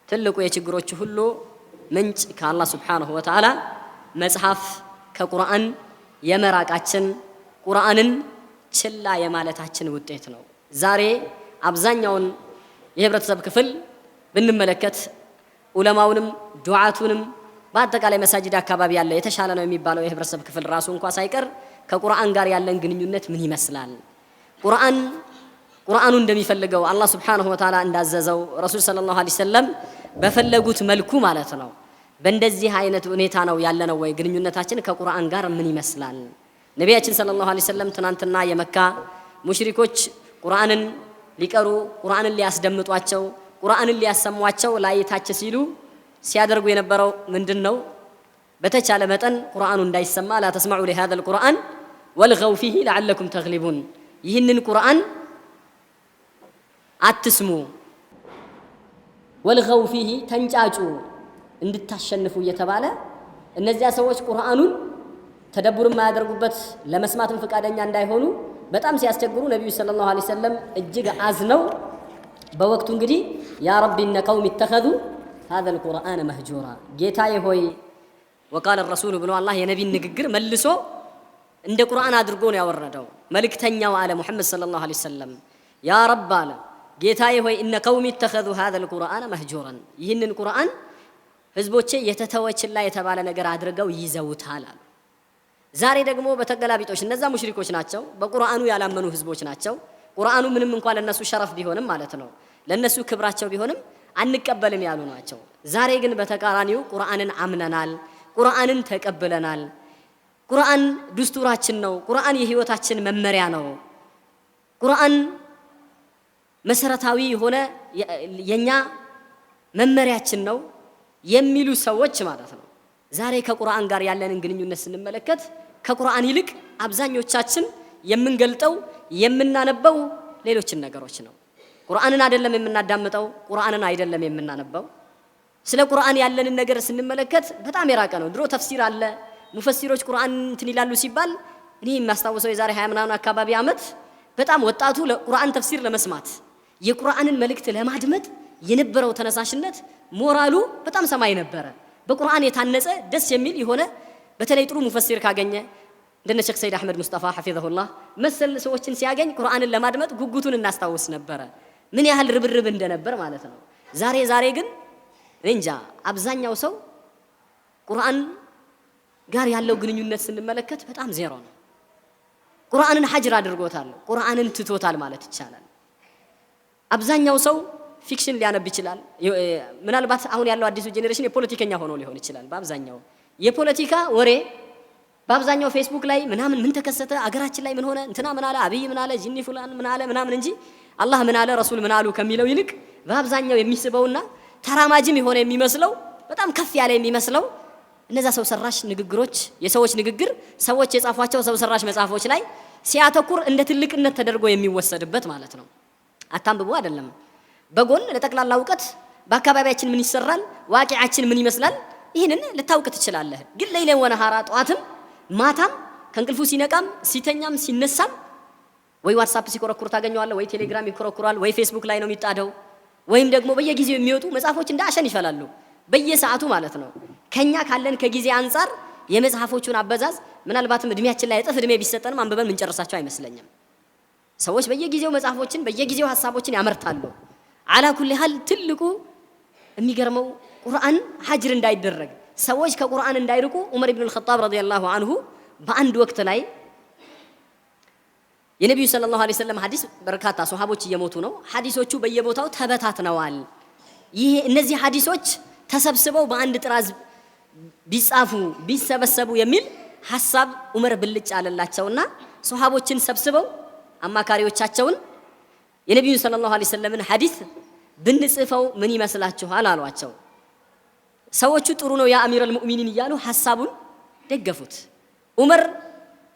ትልቁ የችግሮች ሁሉ ምንጭ ከአላህ Subhanahu Wa Ta'ala መጽሐፍ ከቁርአን የመራቃችን ቁርአንን ችላ የማለታችን ውጤት ነው። ዛሬ አብዛኛውን የህብረተሰብ ክፍል ብንመለከት ዑለማውንም ዱዓቱንም በአጠቃላይ መሳጅድ አካባቢ ያለ የተሻለ ነው የሚባለው የህብረተሰብ ክፍል ራሱ እንኳን ሳይቀር ከቁርአን ጋር ያለን ግንኙነት ምን ይመስላል? ቁርአኑ እንደሚፈልገው አላህ Subhanahu Wa Ta'ala እንዳዘዘው ረሱል ሰለላሁ ዐለይሂ ወሰለም በፈለጉት መልኩ ማለት ነው። በእንደዚህ አይነት ሁኔታ ነው ያለነው ወይ? ግንኙነታችን ከቁርአን ጋር ምን ይመስላል? ነቢያችን ሰለላሁ ዐለይሂ ወሰለም ትናንትና የመካ ሙሽሪኮች ቁርአንን ሊቀሩ ቁርአንን ሊያስደምጧቸው ቁርአንን ሊያሰሟቸው ላይታች ሲሉ ሲያደርጉ የነበረው ምንድነው? በተቻለ መጠን ቁርአኑ እንዳይሰማ لا تسمعوا لهذا القرآن والغوا فيه لعلكم تغلبون ይህንን ቁርአን አትስሙ والغوا فيه ተንጫጩ እንድታሸንፉ እየተባለ እነዚያ ሰዎች ቁርአኑን ተደብሩም ማያደርጉበት ለመስማትም ፈቃደኛ እንዳይሆኑ በጣም ሲያስቸግሩ ነብዩ ሰለላሁ ዐለይሂ ወሰለም እጅግ አዝነው በወቅቱ እንግዲህ ያ ረቢ እነ ቀውም اتخذوا هذا القرآن مهجورا ጌታዬ ሆይ وقال الرسول ብሎ አላህ የነቢን ንግግር መልሶ እንደ ቁርአን አድርጎ ነው ያወረደው። መልእክተኛው አለ ሙሐመድ ሰለላሁ ዐለይሂ ወሰለም ያ ረብ አለ ጌታዬ ሆይ እነ ቀውም اتخذوا هذا القرآن مهجورا ይህንን ቁርአን ህዝቦቼ የተተወችላ የተባለ ነገር አድርገው ይዘውታል አሉ። ዛሬ ደግሞ በተገላቢጦሽ እነዛ ሙሽሪኮች ናቸው፣ በቁርአኑ ያላመኑ ህዝቦች ናቸው። ቁርአኑ ምንም እንኳን ለነሱ ሸረፍ ቢሆንም ማለት ነው ለነሱ ክብራቸው ቢሆንም አንቀበልም ያሉ ናቸው። ዛሬ ግን በተቃራኒው ቁርአንን አምነናል፣ ቁርአንን ተቀበለናል። ቁርአን ዱስቱራችን ነው፣ ቁርአን የህይወታችን መመሪያ ነው፣ ቁርአን መሰረታዊ የሆነ የኛ መመሪያችን ነው የሚሉ ሰዎች ማለት ነው። ዛሬ ከቁርአን ጋር ያለንን ግንኙነት ስንመለከት ከቁርአን ይልቅ አብዛኞቻችን የምንገልጠው የምናነበው ሌሎችን ነገሮች ነው። ቁርአንን አይደለም የምናዳምጠው፣ ቁርአንን አይደለም የምናነበው። ስለ ቁርአን ያለንን ነገር ስንመለከት በጣም የራቀ ነው። ድሮ ተፍሲር አለ፣ ሙፈሲሮች ቁርአን እንትን ይላሉ ሲባል እኔ የማስታውሰው የዛሬ 20 ምናምን አካባቢ ዓመት በጣም ወጣቱ ለቁርአን ተፍሲር ለመስማት የቁርአንን መልእክት ለማድመጥ የነበረው ተነሳሽነት ሞራሉ በጣም ሰማይ ነበረ። በቁርአን የታነጸ ደስ የሚል የሆነ በተለይ ጥሩ ሙፈሲር ካገኘ እንደነ ሼክ ሰይድ አህመድ ሙስጠፋ ሐፊዘሁላህ መሰል ሰዎችን ሲያገኝ ቁርአንን ለማድመጥ ጉጉቱን እናስታውስ ነበረ፣ ምን ያህል ርብርብ እንደነበር ማለት ነው። ዛሬ ግን እንጃ አብዛኛው ሰው ቁርአን ጋር ያለው ግንኙነት ስንመለከት በጣም ዜሮ ነው። ቁርአንን ሐጅር አድርጎታል፣ ቁርአንን ትቶታል ማለት ይቻላል። አብዛኛው ሰው ፊክሽን ሊያነብ ይችላል። ምናልባት አሁን ያለው አዲሱ ጄኔሬሽን የፖለቲከኛ ሆኖ ሊሆን ይችላል። በአብዛኛው የፖለቲካ ወሬ በአብዛኛው ፌስቡክ ላይ ምናምን ምን ተከሰተ አገራችን ላይ ምን ሆነ እንትና ምን አለ አብይ ምን አለ ጂኒ ፉላን ምን አለ ምናምን እንጂ አላህ ምን አለ ረሱል ምን አሉ ከሚለው ይልቅ በአብዛኛው የሚስበውና ተራማጅም የሆነ የሚመስለው በጣም ከፍ ያለ የሚመስለው እነዛ ሰው ሰራሽ ንግግሮች የሰዎች ንግግር ሰዎች የጻፏቸው ሰው ሰራሽ መጽሐፎች ላይ ሲያተኩር እንደ ትልቅነት ተደርጎ የሚወሰድበት ማለት ነው። አታንብቡ አይደለም በጎን ለጠቅላላ ዕውቀት በአካባቢያችን ምን ይሰራል ዋቂዓችን ምን ይመስላል ይሄንን ልታውቅ ትችላለህ። ግን ለይለን ወነሃራ ጧትም ማታም ከእንቅልፉ ሲነቃም ሲተኛም ሲነሳም ወይ ዋትስአፕ ሲኮረኩር ታገኘዋለህ፣ ወይ ቴሌግራም ይኮረኩራል፣ ወይ ፌስቡክ ላይ ነው የሚጣደው፣ ወይም ደግሞ በየጊዜው የሚወጡ መጽሐፎች እንዳሸን ይፈላሉ በየሰዓቱ ማለት ነው። ከኛ ካለን ከጊዜ አንፃር የመጽሐፎቹን አበዛዝ ምናልባትም እድሜያችን ላይ እጥፍ እድሜ ቢሰጠንም አንብበን ምንጨርሳቸው አይመስለኝም። ሰዎች በየጊዜው መጽሐፎችን በየጊዜው ሐሳቦችን ያመርታሉ። አላ ኩሊ ሐል ትልቁ የሚገርመው ቁርአን ሐጅር እንዳይደረግ ሰዎች ከቁርአን እንዳይርቁ ዑመር ኢብኑ አልኸጣብ ረዲየላሁ ዐንሁ በአንድ ወቅት ላይ የነብዩ ሰለላሁ ዐለይሂ ወሰለም ሐዲስ በርካታ ሱሐቦች እየሞቱ ነው። ሐዲሶቹ በየቦታው ተበታትነዋል። ይሄ እነዚህ ሐዲሶች ተሰብስበው በአንድ ጥራዝ ቢጻፉ ቢሰበሰቡ የሚል ሐሳብ ዑመር ብልጭ አለላቸውና ሱሐቦችን ሰብስበው አማካሪዎቻቸውን የነብዩ ሰለላሁ ዐለይሂ ወሰለምን ሐዲስ ብንጽፈው ምን ይመስላችኋል አሏቸው። ሰዎቹ ጥሩ ነው ያ አሚረል ሙእሚኒን እያሉ ሐሳቡን ደገፉት። ዑመር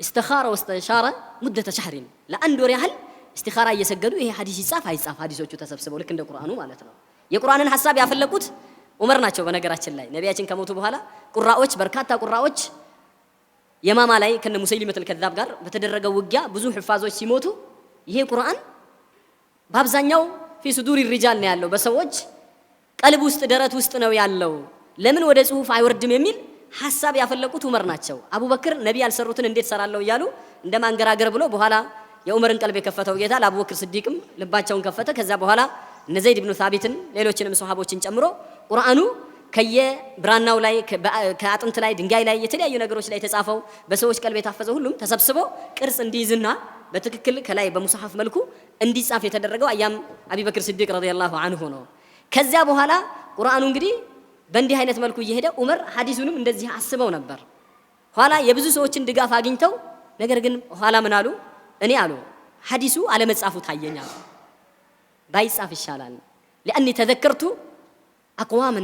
استخاره واستشاره مده شهر ለአንድ ወር ያህል استخاره እየሰገዱ ይሄ ሐዲስ ይጻፍ አይጻፍ ሐዲሶቹ ተሰብስበው ልክ እንደ ቁርአኑ ማለት ነው። የቁርአንን ሐሳብ ያፈለቁት ዑመር ናቸው። በነገራችን ላይ ነቢያችን ከሞቱ በኋላ ቁራዎች በርካታ ቁራዎች የማማ ላይ ከነ ሙሰይሊመቱል ከዛብ ጋር በተደረገው ውጊያ ብዙ ህፋዞች ሲሞቱ ይሄ ቁርአን በአብዛኛው في صدور الرجال ነው ያለው በሰዎች ቀልብ ውስጥ ደረት ውስጥ ነው ያለው ለምን ወደ ጽሁፍ አይወርድም የሚል ሐሳብ ያፈለቁት ዑመር ናቸው። አቡበክር ነቢ ያልሰሩትን እንዴት ሰራለው እያሉ እንደማንገራገር ብሎ በኋላ የዑመርን ቀልብ የከፈተው ጌታ ለአቡበክር ስዲቅም ልባቸውን ከፈተ። ከዛ በኋላ እነ ዘይድ ኢብኑ ሳቢትን ሌሎችንም ሱሐቦችን ጨምሮ ቁርአኑ ከየብራናው ላይ ከአጥንት ላይ ድንጋይ ላይ የተለያዩ ነገሮች ላይ ተጻፈው በሰዎች ቀልብ የታፈዘው ሁሉም ተሰብስቦ ቅርጽ እንዲይዝና በትክክል ከላይ በሙስሐፍ መልኩ እንዲጻፍ የተደረገው አያም አቡበክር ስዲቅ ረዲየላሁ ዐንሁ ነው። ከዛ በኋላ ቁርአኑ እንግዲህ በእንዲህ አይነት መልኩ እየሄደ ዑመር ሐዲሱንም እንደዚህ አስበው ነበር። ኋላ የብዙ ሰዎችን ድጋፍ አግኝተው ነገር ግን ኋላ ምን አሉ? እኔ አሉ ሐዲሱ አለመጻፉ ታየኛል ባይጻፍ ይሻላል لاني تذكرت اقواما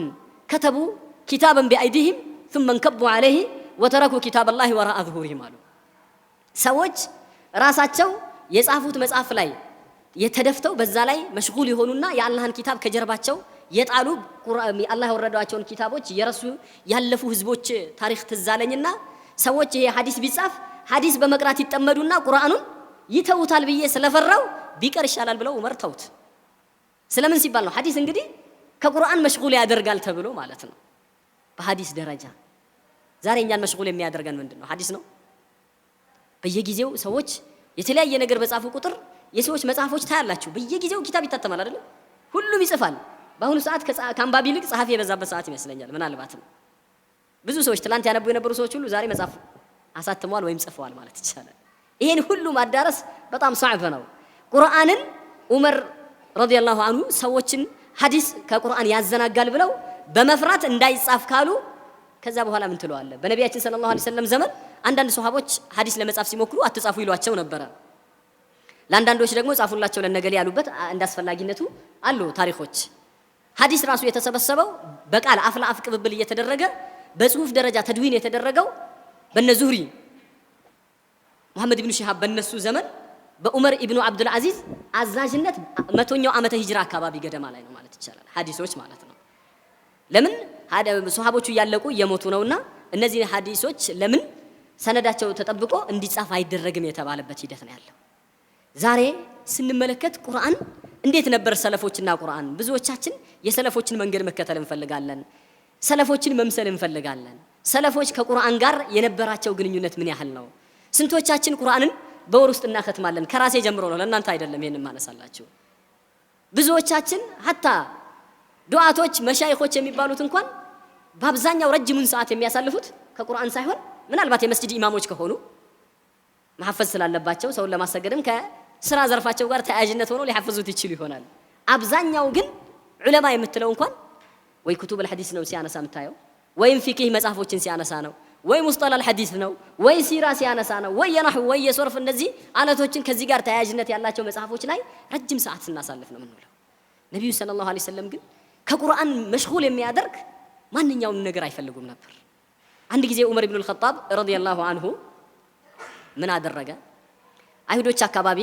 كتبوا كتابا بايديهم ثم انكبوا عليه وتركوا كتاب الله وراء ظهورهم አሉ። ሰዎች ራሳቸው የጻፉት መጽሐፍ ላይ የተደፍተው በዛ ላይ መሽጉል ይሆኑና የአላህን ኪታብ ከጀርባቸው የጣሉ አላህ ያወረዳቸውን ኪታቦች የረሱ ያለፉ ህዝቦች ታሪክ ትዛለኝና ሰዎች ይሄ ሐዲስ ቢጻፍ ሐዲስ በመቅራት ይጠመዱና ቁርአኑን ይተውታል ብዬ ስለፈራው ቢቀር ይሻላል ብለው ዑመር ተውት። ስለምን ሲባል ነው? ሐዲስ እንግዲህ ከቁርአን መሽጉል ያደርጋል ተብሎ ማለት ነው። በሐዲስ ደረጃ ዛሬ እኛን መሽጉል የሚያደርገን ምንድነው? ሐዲስ ነው። በየጊዜው ሰዎች የተለያየ ነገር በጻፉ ቁጥር የሰዎች መጽሐፎች ታያላችሁ። በየጊዜው ኪታብ ይታተማል አይደል? ሁሉም ይጽፋል። በአሁኑ ሰዓት ከአንባቢ ይልቅ ጸሐፊ የበዛበት ሰዓት ይመስለኛል። ምናልባትም ብዙ ሰዎች ትላንት ያነቡ የነበሩ ሰዎች ሁሉ ዛሬ መጽሐፍ አሳትመዋል ወይም ጽፈዋል ማለት ይቻላል። ይሄን ሁሉ ማዳረስ በጣም صعب ነው። ቁርአንን ዑመር ረዲየላሁ ዐንሁ ሰዎችን ሐዲስ ከቁርአን ያዘናጋል ብለው በመፍራት እንዳይጻፍ ካሉ ከዛ በኋላ ምን ትለዋለ? በነቢያችን ሰለላሁ ዐለይሂ ወሰለም ዘመን አንዳንድ ሱሐቦች ሐዲስ ለመጻፍ ሲሞክሩ አትጻፉ ይሏቸው ነበር። ለአንዳንዶች ደግሞ ጻፉላቸው ለነገሌ ያሉበት እንዳስፈላጊነቱ አሉ ታሪኮች። ሐዲስ ራሱ የተሰበሰበው በቃል አፍ ለአፍ ቅብብል እየተደረገ በጽሁፍ ደረጃ ተድዊን የተደረገው በነዙህሪ መሐመድ ኢብኑ ሺሃብ በነሱ ዘመን በዑመር ኢብኑ አብዱል አዚዝ አዛዥነት 100ኛው ዓመተ ሂጅራ አካባቢ ገደማ ላይ ነው ማለት ይቻላል። ሐዲሶች ማለት ነው። ለምን ሱሐቦቹ ያለቁ የሞቱ ነውና እነዚህ ሐዲሶች ለምን ሰነዳቸው ተጠብቆ እንዲጻፍ አይደረግም የተባለበት ሂደት ነው ያለው። ዛሬ ስንመለከት ቁርአን እንዴት ነበር ሰለፎችና ቁርአን? ብዙዎቻችን የሰለፎችን መንገድ መከተል እንፈልጋለን። ሰለፎችን መምሰል እንፈልጋለን። ሰለፎች ከቁርአን ጋር የነበራቸው ግንኙነት ምን ያህል ነው? ስንቶቻችን ቁርአንን በወር ውስጥ እናከትማለን? ከራሴ ጀምሮ ነው፣ ለእናንተ አይደለም ይሄንን ማነሳላችሁ። ብዙዎቻችን ሐታ ዱዓቶች መሻይኾች የሚባሉት እንኳን በአብዛኛው ረጅሙን ሰዓት የሚያሳልፉት ከቁርአን ሳይሆን ምናልባት የመስጂድ ኢማሞች ከሆኑ መሐፈዝ ስላለባቸው ሰውን ለማሰገድም ከስራ ዘርፋቸው ጋር ተያያዥነት ሆኖ ሊሐፍዙት ይችሉ ይሆናል። አብዛኛው ግን ዑለማ የምትለው እንኳን ወይ ኩቱብ الحديث ነው ሲያነሳ የምታየው፣ ወይም ፊቅህ መጽሐፎችን ሲያነሳ ነው፣ ወይ ሙስጠላል ሐዲስ ነው፣ ወይ ሲራ ሲያነሳ ነው፣ ወይ የነህው ወይ የሶርፍ እንደዚህ አለቶችን ከዚህ ጋር ተያያዥነት ያላቸው መጽሐፎች ላይ ረጅም ሰዓት ስናሳልፍ ነው የምንውለው። ነብዩ ሰለላሁ ዐለይሂ ወሰለም ግን ከቁርአን መሽጉል የሚያደርግ ማንኛውንም ነገር አይፈልጉም ነበር። አንድ ጊዜ ዑመር ኢብኑ አልኸጣብ ረዲየላሁ ዐንሁ ምን አደረገ? አይሁዶች አካባቢ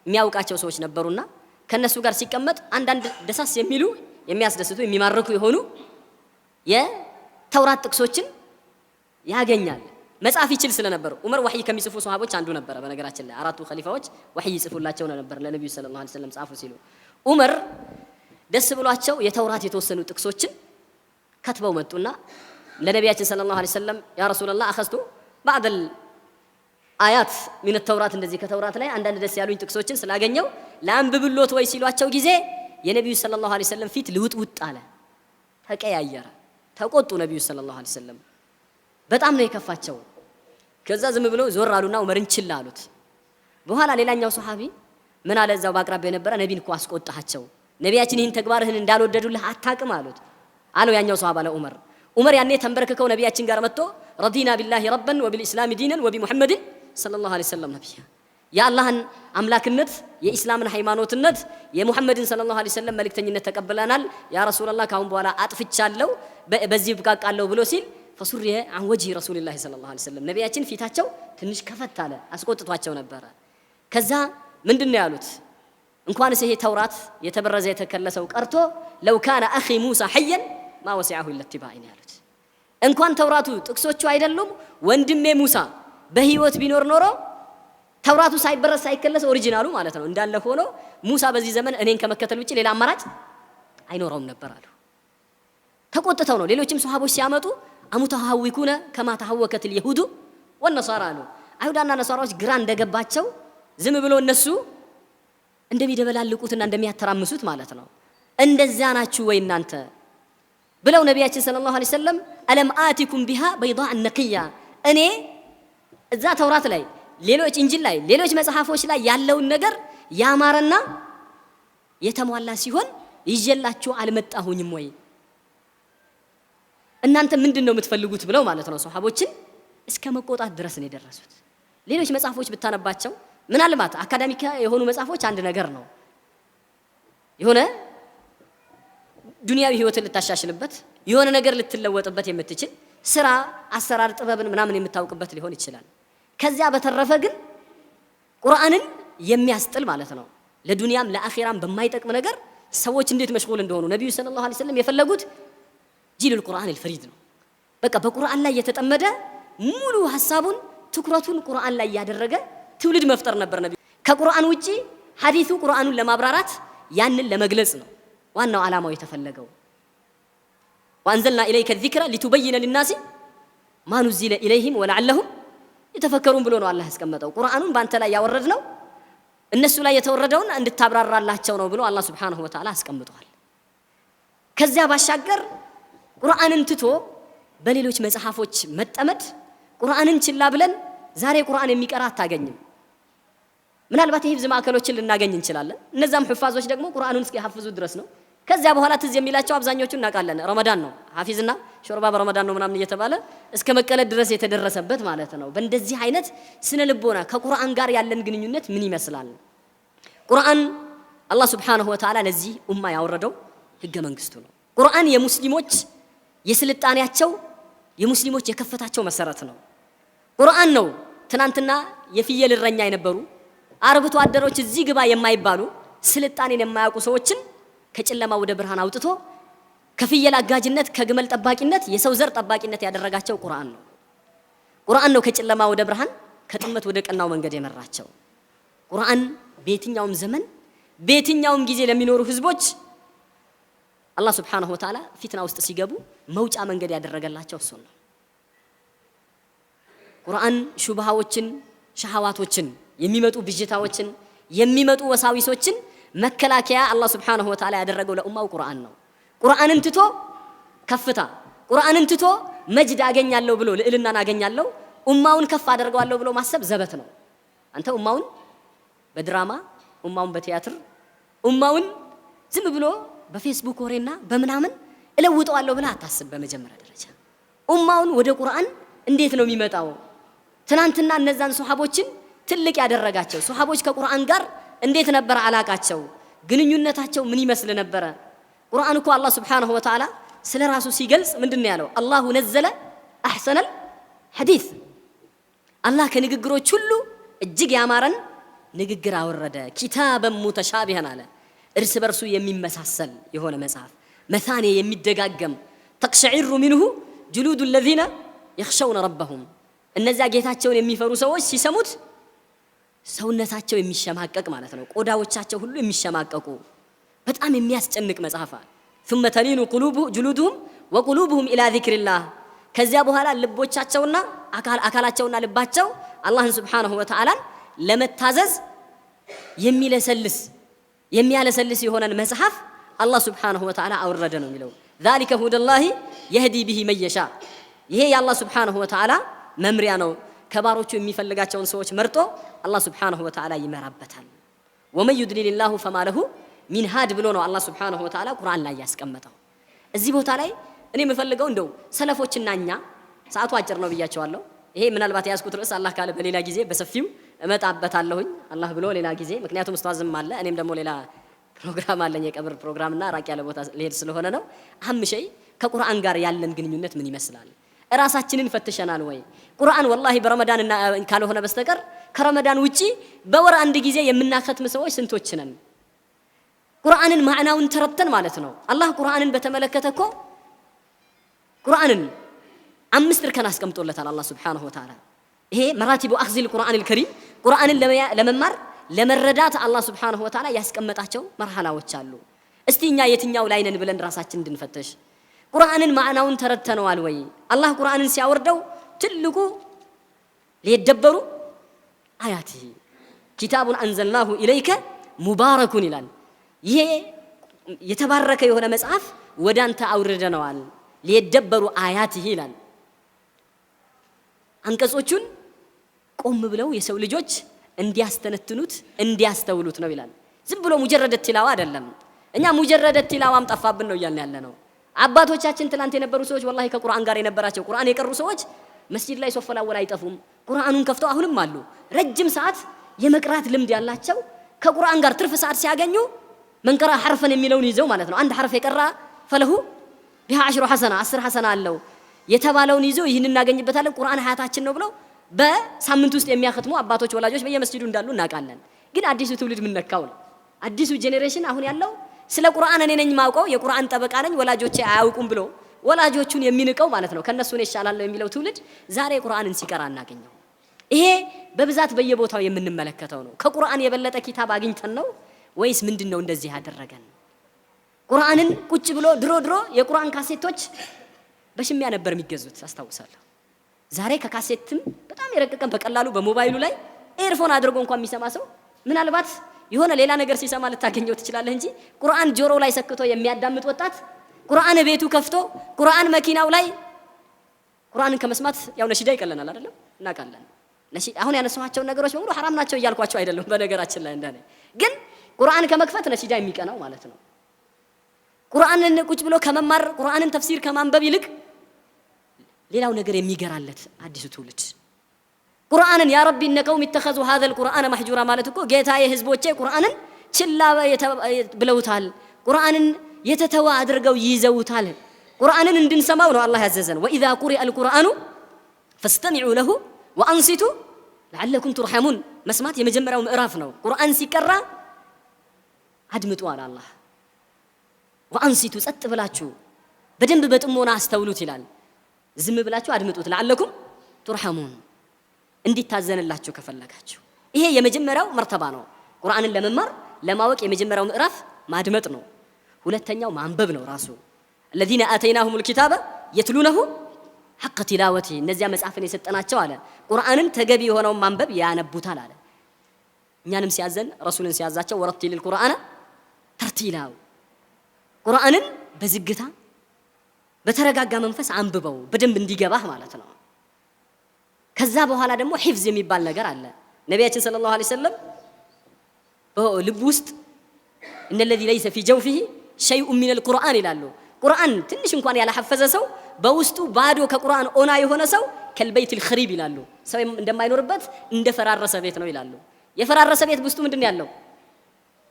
የሚያውቃቸው ሰዎች ነበሩና ከነሱ ጋር ሲቀመጥ አንዳንድ ደሳስ የሚሉ የሚያስደስቱ የሚማርኩ የሆኑ የተውራት ጥቅሶችን ያገኛል። መጻፍ ይችል ስለነበር ዑመር ወህይ ከሚጽፉ ሱሐቦች አንዱ ነበር። በነገራችን ላይ አራቱ ኸሊፋዎች ወህይ ይጽፉላቸው ነበር ለነብዩ ሰለላሁ ዐለይሂ ወሰለም ጻፉ ሲሉ ዑመር ደስ ብሏቸው የተውራት የተወሰኑ ጥቅሶችን ከትበው መጡና ለነቢያችን ሰለላሁ ዐለይሂ ወሰለም ያ ረሱላህ አኸዝቱ ባዕደል አያት ሚን ተውራት እንደዚህ ከተውራት ላይ አንዳንድ ደስ ያሉኝ ጥቅሶችን ስላገኘው ለአንብብሎት ወይ ሲሏቸው ጊዜ የነብዩ ሰለላሁ ዐለይሂ ወሰለም ፊት ልውጥውጥ አለ፣ ተቀያየረ፣ ተቆጡ። ነብዩ ሰለላሁ ዐለይሂ ወሰለም በጣም ነው የከፋቸው። ከዛ ዝም ብለው ዞር አሉና ዑመርን ችላ አሉት። በኋላ ሌላኛው ሱሐቢ ምን አለ? እዛው በአቅራቢያ የነበረ ነቢን እኮ አስቆጣቸው፣ ነቢያችን ይህን ተግባርህን እንዳልወደዱልህ አታቅም አሉት አለው ያኛው ሱሐባ ለዑመር። ዑመር ያኔ ተንበርክከው ነቢያችን ጋር መጥቶ ረዲና ቢላሂ ረበን ወቢልኢስላሚ ዲነን ወቢሙሐመድን ሰለላሁ ዐለይሂ ወሰለም ነብያ የአላህን አምላክነት የኢስላምን ሃይማኖትነት የሙሐመድን ሰለላሁ ዐለይሂ ወሰለም መልእክተኝነት ተቀበለናል። ያ ረሱላህ ካሁን በኋላ አጥፍቻለሁ በዚህ ብቃቃለሁ ብሎ ሲል ፈሱሪየ አን ወጅሂ ረሱልላህ ሰለላሁ ዐለይሂ ወሰለም ነቢያችን ፊታቸው ትንሽ ከፈት አለ፣ አስቆጥቷቸው ነበረ። ከዛ ምንድነው ያሉት? እንኳንስ ይሄ ተውራት የተበረዘ የተከለሰው ቀርቶ ለው ካነ አኺ ሙሳ ሐየን ማ ወሲዐሁ ኢላ ኢትባኢን ያሉት። እንኳን ተውራቱ ጥቅሶቹ አይደሉም ወንድሜ ሙሳ በህይወት ቢኖር ኖሮ ተውራቱ ሳይበረዝ ሳይከለስ ኦሪጂናሉ ማለት ነው እንዳለ ሆኖ ሙሳ በዚህ ዘመን እኔን ከመከተል ውጪ ሌላ አማራጭ አይኖረውም ነበር አሉ። ተቆጥተው ነው። ሌሎችም ሱሐቦች ሲያመጡ አሙተሐዊኩነ ከማ ተሐወከትል የሁዱ ወነሳራ አሉ። አይሁዳና ነሳራዎች ግራ እንደገባቸው ዝም ብሎ እነሱ እንደሚደበላልቁትና እንደሚያተራምሱት ማለት ነው። እንደዚያ ናችሁ ወይ እናንተ ብለው ነቢያችን ሰለላሁ ዐለይሂ ወሰለም አለም አቲኩም ቢሃ በይዳእ ነቅያ እኔ እዛ ተውራት ላይ ሌሎች እንጂል ላይ ሌሎች መጽሐፎች ላይ ያለውን ነገር ያማረና የተሟላ ሲሆን ይዤላችሁ አልመጣሁኝም ወይ እናንተ ምንድነው የምትፈልጉት ብለው ማለት ነው ሱሐቦችን እስከ መቆጣት ድረስ ነው የደረሱት። ሌሎች መጽሐፎች ብታነባቸው ምናልባት አካዳሚክ የሆኑ መጽሐፎች አንድ ነገር ነው የሆነ ዱንያዊ ህይወትን ልታሻሽልበት የሆነ ነገር ልትለወጥበት የምትችል ስራ አሰራር ጥበብን ምናምን የምታውቅበት ሊሆን ይችላል። ከዚያ በተረፈ ግን ቁርአንን የሚያስጥል ማለት ነው ለዱንያም ለአኺራም በማይጠቅም ነገር ሰዎች እንዴት መሽጉል እንደሆኑ ነብዩ ሰለላሁ ዐለይሂ ወሰለም የፈለጉት ጂሉል ቁርአን الفريد ነው። በቃ በቁርአን ላይ የተጠመደ ሙሉ ሐሳቡን ትኩረቱን ቁርአን ላይ ያደረገ ትውልድ መፍጠር ነበር ነብዩ። ከቁርአን ውጪ ሐዲሱ ቁርአኑን ለማብራራት ያንን ለመግለጽ ነው ዋናው ዓላማው የተፈለገው። ወአንዘልና ኢለይከ الذكر لتبين للناس ما نزل إليهم ولعلهم يتفكرون ብሎ ነው አላህ ያስቀመጠው። ቁርአኑን ባንተ ላይ ያወረድነው እነሱ ላይ የተወረደውን እንድታብራራላቸው ነው ብሎ አላህ Subhanahu Wa Ta'ala አስቀምጧል። ከዚያ ባሻገር ቁርአንን ትቶ በሌሎች መጽሐፎች መጠመድ ቁርአንን ችላ ብለን ዛሬ ቁርአን የሚቀራ አታገኝም። ምናልባት የሂፍዝ ማዕከሎችን ልናገኝ እንችላለን። እነዛም ሑፋዞች ደግሞ ቁርአኑን እስኪሐፍዙ ድረስ ነው። ከዚያ በኋላ ትዝ የሚላቸው አብዛኞቹ እናውቃለን ረመዳን ነው ሐፊዝና ሾርባ በረመዳን ነው ምናምን እየተባለ እስከ መቀለድ ድረስ የተደረሰበት ማለት ነው። በእንደዚህ አይነት ስነ ልቦና ከቁርአን ጋር ያለን ግንኙነት ምን ይመስላል? ቁርአን አላህ Subhanahu Wa Ta'ala ለዚህ ኡማ ያወረደው ህገ መንግስቱ ነው። ቁርአን የሙስሊሞች የስልጣኔያቸው የሙስሊሞች የከፈታቸው መሰረት ነው። ቁርአን ነው ትናንትና የፍየል እረኛ የነበሩ አርብቶ አደሮች እዚህ ግባ የማይባሉ ስልጣኔን የማያውቁ ሰዎችን ከጨለማ ወደ ብርሃን አውጥቶ ከፍየል አጋጅነት ከግመል ጠባቂነት የሰው ዘር ጠባቂነት ያደረጋቸው ቁርአን ነው። ቁርአን ነው ከጨለማ ወደ ብርሃን ከጥመት ወደ ቀናው መንገድ የመራቸው። ቁርአን በየትኛውም ዘመን በየትኛውም ጊዜ ለሚኖሩ ህዝቦች አላህ Subhanahu Wa Ta'ala ፊትና ውስጥ ሲገቡ መውጫ መንገድ ያደረገላቸው እሱ ነው። ቁርአን ሹብሃዎችን ሸሃዋቶችን የሚመጡ ብጅታዎችን የሚመጡ ወሳዊሶችን መከላከያ አላህ Subhanahu Wa Ta'ala ያደረገው ለኡማው ቁርአን ነው። ቁርአንን ትቶ ከፍታ ቁርአንን ትቶ መጅድ አገኛለሁ ብሎ ልዕልናን አገኛለሁ ኡማውን ከፍ አደርገዋለሁ ብሎ ማሰብ ዘበት ነው። አንተ ኡማውን በድራማ ኡማውን በቲያትር ኡማውን ዝም ብሎ በፌስቡክ ወሬና በመናምን እለውጠዋለሁ ብለህ አታስብ። በመጀመሪያ ደረጃ ኡማውን ወደ ቁርአን እንዴት ነው የሚመጣው? ትናንትና እነዛን ሱሐቦችን ትልቅ ያደረጋቸው ሱሐቦች ከቁርአን ጋር እንዴት ነበር አላቃቸው? ግንኙነታቸው ምን ይመስል ነበር? ቁርአን እኮ አላህ Subhanahu Wa Ta'ala ስለ ራሱ ሲገልጽ ምንድነው ያለው? አላሁ ነዘለ አህሰነል ሐዲስ አላህ ከንግግሮች ሁሉ እጅግ ያማረን ንግግር አወረደ። ኪታበን ሙተሻቢሃን አለ እርስ በርሱ የሚመሳሰል የሆነ መጽሐፍ መሳኔ የሚደጋገም ተቅሸዒሩ ሚንሁ ጁሉዱ الذين يخشون ربهم እነዚያ ጌታቸውን የሚፈሩ ሰዎች ሲሰሙት ሰውነታቸው የሚሸማቀቅ ማለት ነው። ቆዳዎቻቸው ሁሉ የሚሸማቀቁ በጣም የሚያስጨንቅ መጽሐፍ ثم تلين جلودهم وقلوبهم الى ذكر الله ከዚያ በኋላ ልቦቻቸውና አካላቸውና ልባቸው አላህን Subhanahu Wa Ta'ala ለመታዘዝ የሚያለሰልስ የሆነን መጽሐፍ አላህ Subhanahu Wa Ta'ala አወረደ ነው የሚለው። ذلك هدى الله يهدي به من يشاء ይሄ የአላህ Subhanahu Wa Ta'ala መምሪያ ነው። ከባሮቹ የሚፈልጋቸውን ሰዎች መርጦ አላህ Subhanahu Wa Ta'ala ይመራበታል። ومن يضلل الله فما له من هاد ብሎ ነው አላህ Subhanahu Wa Ta'ala ቁርአን ላይ ያስቀመጠው። እዚህ ቦታ ላይ እኔ የምፈልገው እንደው ሰለፎችና እኛ ሰዓቱ አጭር ነው ብያቸዋለሁ። ይሄ ምናልባት ያስኩት ርዕስ አላህ ካለ በሌላ ጊዜ በሰፊው እመጣበታለሁኝ አላህ ብሎ ሌላ ጊዜ። ምክንያቱም ኡስታዝም አለ እኔም ደግሞ ሌላ ፕሮግራም አለኝ የቀብር ፕሮግራምና ራቅ ያለ ቦታ ልሄድ ስለሆነ ነው። አህም ሸይ ከቁርአን ጋር ያለን ግንኙነት ምን ይመስላል? ራሳችንን ፈትሸናል ወይ? ቁርአን ወላሂ በረመዳን እና ካልሆነ በስተቀር ከረመዳን ውጪ በወር አንድ ጊዜ የምናከትም ሰዎች ስንቶች ነን? ቁርአንን ማዕናውን ተረድተን ማለት ነው። አላህ ቁርአንን በተመለከተ እኮ ቁርአንን 5 እርከን አስቀምጦለታል አላህ Subhanahu Wa Ta'ala። ይሄ መራቲቡ አኽዚል ቁርአን الكريم ቁርአንን ለመማር ለመረዳት አላህ Subhanahu Wa Ta'ala ያስቀመጣቸው መርሐላዎች አሉ። እስቲ እኛ የትኛው ላይ ነን ብለን ራሳችንን እንድንፈተሽ። ቁርአንን ማዕናውን ተረድተነዋል ወይ? አላህ ቁርአንን ሲያወርደው ትልቁ ሊደበሩ አያቲሂ ኪታቡን አንዘልናሁ ኢለይከ ሙባረኩን ይላል። ይሄ የተባረከ የሆነ መጽሐፍ ወደ አንተ አውርደነዋል ሊደበሩ አያቲሂ ይላል። አንቀጾቹን ቆም ብለው የሰው ልጆች እንዲያስተነትኑት እንዲያስተውሉት ነው ይላል። ዝም ብሎ ሙጀረደ ቲላዋ አይደለም። እኛ ሙጀረደ ቲላዋም ጠፋብን ነው እያልን ያለ ነው። አባቶቻችን ትላንት የነበሩ ሰዎች ወላሂ ከቁርአን ጋር የነበራቸው ቁርአን የቀሩ ሰዎች መስጂድ ላይ ሶፍ ላወል አይጠፉም። ቁርአኑን ከፍተው አሁንም አሉ። ረጅም ሰዓት የመቅራት ልምድ ያላቸው ከቁርአን ጋር ትርፍ ሰዓት ሲያገኙ መንቀራ ሐርፈን የሚለውን ይዘው ማለት ነው። አንድ ሐርፍ የቀራ ፈለሁ ቢሃ 10 ሐሰና 10 ሐሰና አለው የተባለውን ይዘው ይህን እናገኝበታለን ቁርአን ሀያታችን ነው ብለው በሳምንት ውስጥ የሚያختሙ አባቶች ወላጆች በየመስጂዱ እንዳሉ እናውቃለን። ግን አዲሱ ትውልድ ምን ነካው ነው? አዲሱ ጄኔሬሽን አሁን ያለው ስለ ቁርአን እኔ ነኝ ማውቀው የቁርአን ጠበቃ ነኝ ወላጆቼ አያውቁም ብሎ ወላጆቹን የሚንቀው ማለት ነው። ከነሱ ነው ይሻላል የሚለው ትውልድ ዛሬ ቁርአንን ሲቀራ እናገኘው። ይሄ በብዛት በየቦታው የምንመለከተው ነው። ከቁርአን የበለጠ ኪታብ አግኝተን ነው ወይስ ምንድነው እንደዚህ ያደረገን? ቁርአንን ቁጭ ብሎ ድሮ የቁርአን ካሴቶች በሽሚያ ነበር የሚገዙት አስታውሳለሁ። ዛሬ ከካሴትም በጣም የረቀቀን በቀላሉ በሞባይሉ ላይ ኤርፎን አድርጎ እንኳን የሚሰማ ሰው ምናልባት የሆነ ሌላ ነገር ሲሰማ ልታገኘው ትችላለህ እንጂ ቁርአን ጆሮው ላይ ሰክቶ የሚያዳምጥ ወጣት ቁርአን ቤቱ ከፍቶ ቁርአን መኪናው ላይ ቁርአንን ከመስማት ያው ነሺዳ ይቀለናል አይደለም? እናውቃለን። አሁን ያነሳኋቸውን ነገሮች በሙሉ ሐራም ናቸው እያልኳቸው አይደለም። በነገራችን ላይ እንደኔ ግን ቁርአን ከመክፈት ነሺዳ የሚቀናው ማለት ነው። ቁርአንን ቁጭ ብሎ ከመማር ቁርአንን ተፍሲር ከማንበብ ይልቅ ሌላው ነገር የሚገራለት አዲሱ ትውልድ ቁርአንን ያ ረቢ እነከውም ይተኸዙ هذا القرآن محجورا ማለት እኮ ጌታዬ ህዝቦቼ ቁርአንን ችላ ብለውታል፣ ቁርአንን የተተዋ አድርገው ይዘውታል። ቁርአንን እንድንሰማው ነው አላህ ያዘዘን። وإذا قرئ القرآن فاستمعوا له وأنصتوا لعلكم ترحمون። መስማት የመጀመሪያው ምዕራፍ ነው። ቁርአን ሲቀራ አድምጡ አለ አላህ። وأنصتوا ጸጥ ብላችሁ በደንብ በጥሞና አስተውሉት ይላል። ዝም ብላችሁ አድምጡት لعلكم ترحمون እንዲታዘንላችሁ ከፈለጋችሁ። ይሄ የመጀመሪያው መርተባ ነው። ቁርአንን ለመማር ለማወቅ የመጀመሪያው ምዕራፍ ማድመጥ ነው። ሁለተኛው ማንበብ ነው ራሱ። الذين آتيناهم الكتاب يتلونه حق تلاوته እነዚያ መጽሐፍን የሰጠናቸው አለ ቁርአንን ተገቢ የሆነው ማንበብ ያነቡታል አለ። እኛንም ሲያዘን ረሱልን ሲያዛቸው ወረቲል القرآن ترتيلا ቁርአንን በዝግታ በተረጋጋ መንፈስ አንብበው በደንብ እንዲገባህ ማለት ነው። ከዛ በኋላ ደግሞ ሒፍዝ የሚባል ነገር አለ። ነቢያችን ሰለላሁ ዐለይሂ ወሰለም በልብ ውስጥ ان الذي ليس في جوفه شيء من القرآن ይላሉ። ቁርአን ትንሽ እንኳን ያላሐፈዘ ሰው በውስጡ ባዶ ከቁርአን ኦና የሆነ ሰው ከልበይት الخريب ይላሉ። ሰው እንደማይኖርበት እንደፈራረሰ ቤት ነው ይላሉ። የፈራረሰ ቤት ውስጡ ምንድነው ያለው?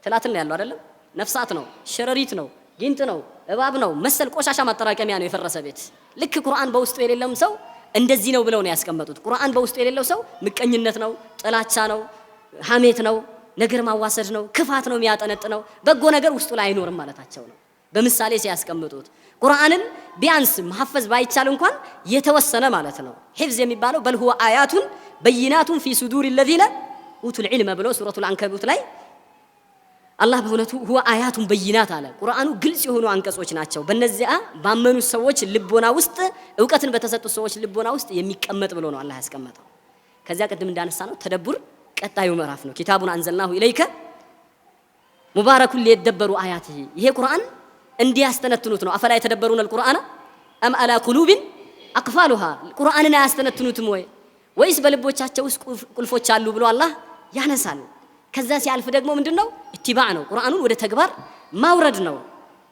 ትላትን ነው ያለው አይደለም? ነፍሳት ነው፣ ሸረሪት ነው፣ ጊንጥ ነው፣ እባብ ነው፣ መሰል ቆሻሻ ማጠራቀሚያ ነው የፈረሰ ቤት። ልክ ቁርአን በውስጡ የሌለውም ሰው እንደዚህ ነው ብለው ነው ያስቀመጡት። ቁርአን በውስጡ የሌለው ሰው ምቀኝነት ነው፣ ጥላቻ ነው፣ ሐሜት ነው፣ ነገር ማዋሰድ ነው፣ ክፋት ነው የሚያጠነጥነው፣ በጎ ነገር ውስጡ ላይ አይኖርም ማለታቸው ነው በምሳሌ ሲያስቀምጡት። ቁርአንን ቢያንስ ማሐፈዝ ባይቻል እንኳን የተወሰነ ማለት ነው። ሒፍዝ የሚባለው በል ሁወ አያቱን በይናቱን ፊ ሱዱር الذين اوتوا العلم ብሎ ሱረቱል አንከቡት ላይ አላህ በእውነቱ ሁወ አያቱን በይናት አለ። ቁርአኑ ግልጽ የሆኑ አንቀጾች ናቸው። በእነዚያ ባመኑ ሰዎች ልቦና ውስጥ ዕውቀትን በተሰጡ ሰዎች ልቦና ውስጥ የሚቀመጥ ብሎ ነው አላህ ያስቀመጠው። ከዚያ ቀደም እንዳነሳ ነው ተደቡር ቀጣዩ ምዕራፍ ነው። ኪታቡን አንዘልናሁ ኢለይከ ሙባረኩን ሊየደበሩ አያቲሂ ይሄ ቁርአን እንዲያስተነትኑት ነው። አፈላ የተደበሩን القرآن أم على قلوب أقفالها ቁርአንን አያስተነትኑትም ወይስ በልቦቻቸው ውስጥ ቁልፎች አሉ ብሎ አላህ ያነሳል። ከዛ ሲያልፍ ደግሞ ምንድነው ኢትባዕ ነው። ቁርአኑን ወደ ተግባር ማውረድ ነው።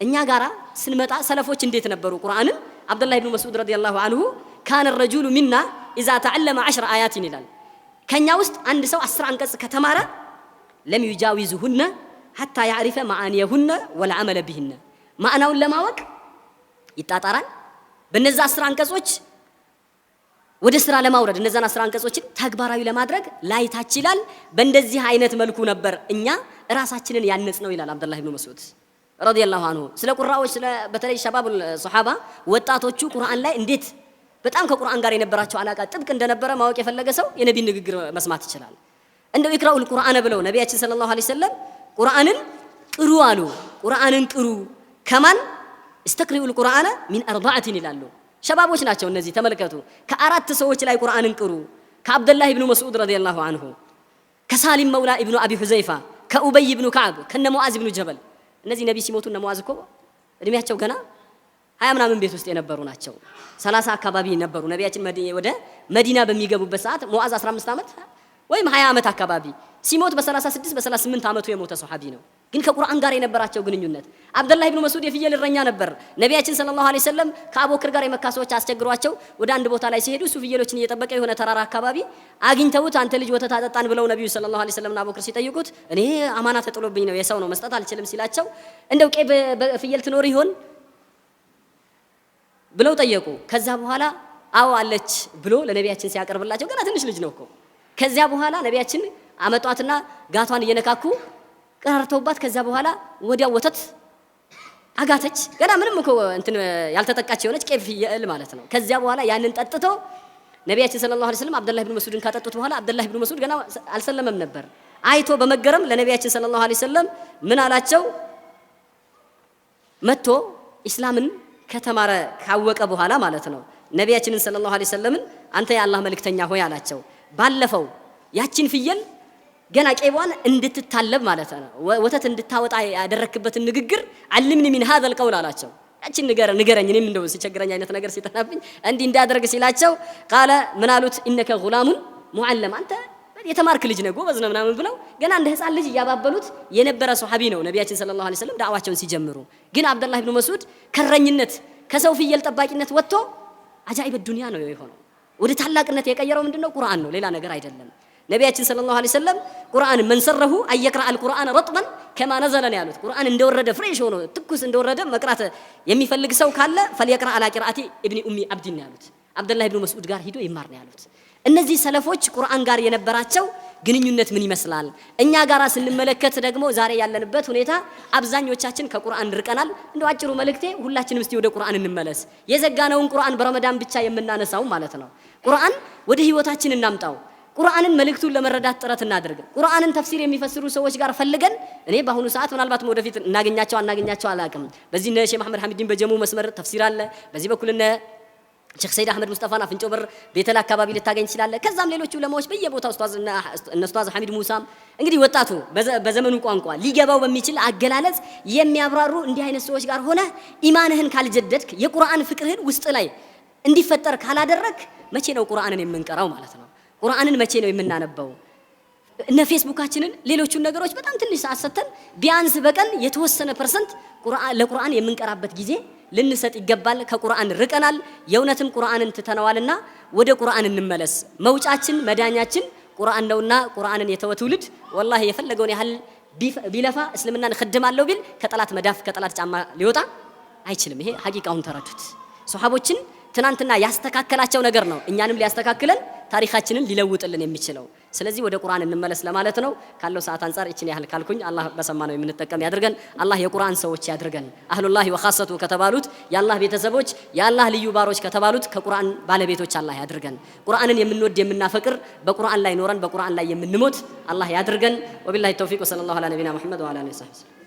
እኛ ጋራ ስንመጣ ሰለፎች እንዴት ነበሩ? ቁርአንን አብዱላህ ኢብኑ መስዑድ ረዲየላሁ ዐንሁ ካነ الرجل منا اذا تعلم 10 آيات ይላል። ከኛ ውስጥ አንድ ሰው 10 አንቀጽ ከተማረ لم يجاوزهن حتى يعرف معانيهن والعمل بهن ማዕናውን ለማወቅ ይጣጣራል። በእነዛ 10 አንቀጾች ወደ ስራ ለማውረድ እነዛን 10 አንቀጾችን ተግባራዊ ለማድረግ ላይታች ይላል። በእንደዚህ አይነት መልኩ ነበር እኛ ራሳችንን ያነጽ ነው ይላል አብዱላህ ኢብኑ መስዑድ ረዲየላሁ ዐንሁ። ስለ ቁርአዎች በተለይ ሸባቡል ሱሐባ ወጣቶቹ ቁርአን ላይ እንዴት በጣም ከቁርአን ጋር የነበራቸው አላቃ ጥብቅ እንደነበረ ማወቅ የፈለገ ሰው የነቢን ንግግር መስማት ይችላል። እንደው ኢክራኡል ቁርአን ብለው ነቢያችን ሰለላሁ ዐለይሂ ወሰለም ቁርአንን ቅሩ አሉ። ቁርአንን ቅሩ ከማን استقرئوا القرآن من 4 ይላሉ። ሸባቦች ናቸው እነዚህ ተመልከቱ። ከአራት ሰዎች ላይ ቁርአንን ቅሩ። ከአብደላህ ኢብኑ መስዑድ ረዲየላሁ ዐንሁ፣ ከሳሊም መውላ ኢብኑ አቢ ሁዘይፋ፣ ከኡበይ ኢብኑ ከዓብ፣ ከነ ሙዓዝ ኢብኑ ጀበል። እነዚህ ነብይ ሲሞቱ እነ ሙዓዝ እኮ እድሜያቸው ገና 20 ምናምን ቤት ውስጥ የነበሩ ናቸው። 30 አካባቢ ነበሩ። ነቢያችን ወደ መዲና በሚገቡበት ሰዓት ሙዓዝ 15 ዓመት ወይም 20 ዓመት አካባቢ ሲሞት በ36 በ38 ዓመቱ የሞተ ሱሐቢ ነው። ግን ከቁርአን ጋር የነበራቸው ግንኙነት አብደላህ ኢብኑ መስዑድ የፍየል እረኛ ነበር። ነቢያችን ሰለላሁ ዐለይሂ ወሰለም ከአቡበክር ጋር የመካ ሰዎች አስቸግሯቸው ወደ አንድ ቦታ ላይ ሲሄዱ እሱ ፍየሎችን እየጠበቀ የሆነ ተራራ አካባቢ አግኝተውት አንተ ልጅ ወተት አጠጣን ብለው ነብዩ ሰለላሁ ዐለይሂ ወሰለም አቡበክር ሲጠይቁት እኔ አማና ተጥሎብኝ ነው የሰው ነው መስጠት አልችልም ሲላቸው እንደው ቄ በፍየል ትኖር ይሆን ብለው ጠየቁ። ከዛ በኋላ አዎ አለች ብሎ ለነቢያችን ሲያቀርብላቸው ገና ትንሽ ልጅ ነው እኮ። ከዚያ በኋላ ነቢያችን አመጧትና ጋቷን እየነካኩ ቀርተውባት ከዛ በኋላ ወዲያው ወተት አጋተች። ገና ምንም እኮ እንትን ያልተጠቃች የሆነች ቄብ ፍየል ማለት ነው። ከዚያ በኋላ ያንን ጠጥቶ ነቢያችን ሰለላሁ ዐለይሂ ወሰለም አብደላህ ኢብኑ መስዑድን ካጠጡት በኋላ አብደላህ ኢብኑ መስዑድ ገና አልሰለመም ነበር። አይቶ በመገረም ለነቢያችን ሰለላሁ ዐለይሂ ወሰለም ምን አላቸው? መጥቶ ኢስላምን ከተማረ ካወቀ በኋላ ማለት ነው ነቢያችንን ሰለላሁ ዐለይሂ ወሰለምን አንተ የአላህ መልእክተኛ ሆይ አላቸው። ባለፈው ያቺን ፍየል ገና ቄቧን እንድትታለብ ማለት ነው ወተት እንድታወጣ ያደረክበትን ንግግር አልምኒ ሚን هذا القول አላቸው። ያቺን ንገረኝ እኔም እንደው ሲቸግረኝ አይነት ነገር ሲጠናብኝ እንዲህ እንዳደርግ ሲላቸው ቃለ ምን አሉት? ኢነከ ጉላሙን ሙዓለም አንተ የተማርክ ልጅ ነህ ጎበዝ ነህ ምናምን ብለው ገና እንደ ህፃን ልጅ እያባበሉት የነበረ ሱሐቢ ነው። ነቢያችን ሰለላሁ ዐለይሂ ወሰለም ዳዕዋቸውን ሲጀምሩ ግን አብደላህ ኢብኑ መስዑድ ከረኝነት ከሰው ፍየል ጠባቂነት ወጥቶ አጃኢበ ዱንያ ነው የሆነው። ወደ ታላቅነት የቀየረው ምንድነው? ቁርአን ነው፣ ሌላ ነገር አይደለም። ነቢያችን ሰለላሁ ዐለይሂ ወሰለም ቁርአን መንሰረሁ አየቅራ አልቁርአን ረጥበን ከማ ነዘለ ነው ያሉት። ቁርአን እንደወረደ ፍሬሽ ሆኖ ትኩስ እንደወረደ መቅራት የሚፈልግ ሰው ካለ ፈልየቅራ አላ ቂራአቲ ኢብኒ ኡሚ አብዲን ነው ያሉት። አብደላህ ኢብኑ መስዑድ ጋር ሂዶ ይማር ነው ያሉት። እነዚህ ሰለፎች ቁርአን ጋር የነበራቸው ግንኙነት ምን ይመስላል? እኛ ጋራ ስንመለከት ደግሞ ዛሬ ያለንበት ሁኔታ አብዛኞቻችን ከቁርአን ርቀናል። እንደው አጭሩ መልእክቴ ሁላችንም እስቲ ወደ ቁርአን እንመለስ። የዘጋነውን ቁርአን በረመዳን ብቻ የምናነሳው ማለት ነው። ቁርአን ወደ ህይወታችን እናምጣው። ቁርአንን መልእክቱን ለመረዳት ጥረት እናድርግ። ቁርአንን ተፍሲር የሚፈስሩ ሰዎች ጋር ፈልገን እኔ በአሁኑ ሰዓት ምናልባት ወደፊት እናገኛቸው አላቅም። በዚህ እነ ሼህ መሐመድ ሐሚዲን በጀሙ መስመር ተፍሲር አለ። በዚህ በኩል እነ ሼክ ሰይድ አህመድ ሙስጠፋና አፍንጮ በር ቤተል አካባቢ ልታገኝ ይችላል። ከዛም ሌሎች ዑለማዎች በየቦታው ኡስታዝ ሐሚድ ሙሳም እንግዲህ ወጣቱ በዘመኑ ቋንቋ ሊገባው በሚችል አገላለጽ የሚያብራሩ እንዲህ አይነት ሰዎች ጋር ሆነ ኢማንህን ካልጀደድክ የቁርአን ፍቅርህን ውስጥ ላይ እንዲፈጠር ካላደረክ መቼ ነው ቁርአንን የምንቀራው ማለት ነው? ቁርአንን መቼ ነው የምናነበው? እነ ፌስቡካችንን ሌሎቹን ነገሮች በጣም ትንሽ ሰዓት ሰጥተን ቢያንስ በቀን የተወሰነ ፐርሰንት ለቁርአን የምንቀራበት ጊዜ ልንሰጥ ይገባል። ከቁርአን ርቀናል፣ የእውነትም ቁርአንን ትተነዋልና ወደ ቁርአን እንመለስ። መውጫችን መዳኛችን ቁርአን ነውና ቁርአንን የተወ ትውልድ ወላሂ የፈለገውን ያህል ቢለፋ እስልምናን እخدማለሁ ቢል ከጠላት መዳፍ ከጠላት ጫማ ሊወጣ አይችልም። ይሄ ሐቂቃውን ተረዱት። ሱሐቦችን ትናንትና ያስተካከላቸው ነገር ነው እኛንም ሊያስተካክለን ታሪካችንን ሊለውጥልን የሚችለው። ስለዚህ ወደ ቁርአን እንመለስ ለማለት ነው። ካለው ሰዓት አንፃር እቺን ያህል ካልኩኝ አላህ በሰማነው የምንጠቀም ያድርገን። አላህ የቁርአን ሰዎች ያድርገን። አህሉላህ ወኻሰቱ ከተባሉት የአላህ ቤተሰቦች የአላህ ልዩ ባሮች ከተባሉት ከቁርአን ባለቤቶች አላህ ያድርገን። ቁርአንን የምንወድ የምናፈቅር በቁርአን ላይ ኖረን በቁርአን ላይ የምንሞት አላህ ያድርገን። ወቢላሂ ተውፊቅ ወሰለላሁ ዐላ ነቢና ሙሐመድ ወዐላ አሊሂ ወሰህቢሂ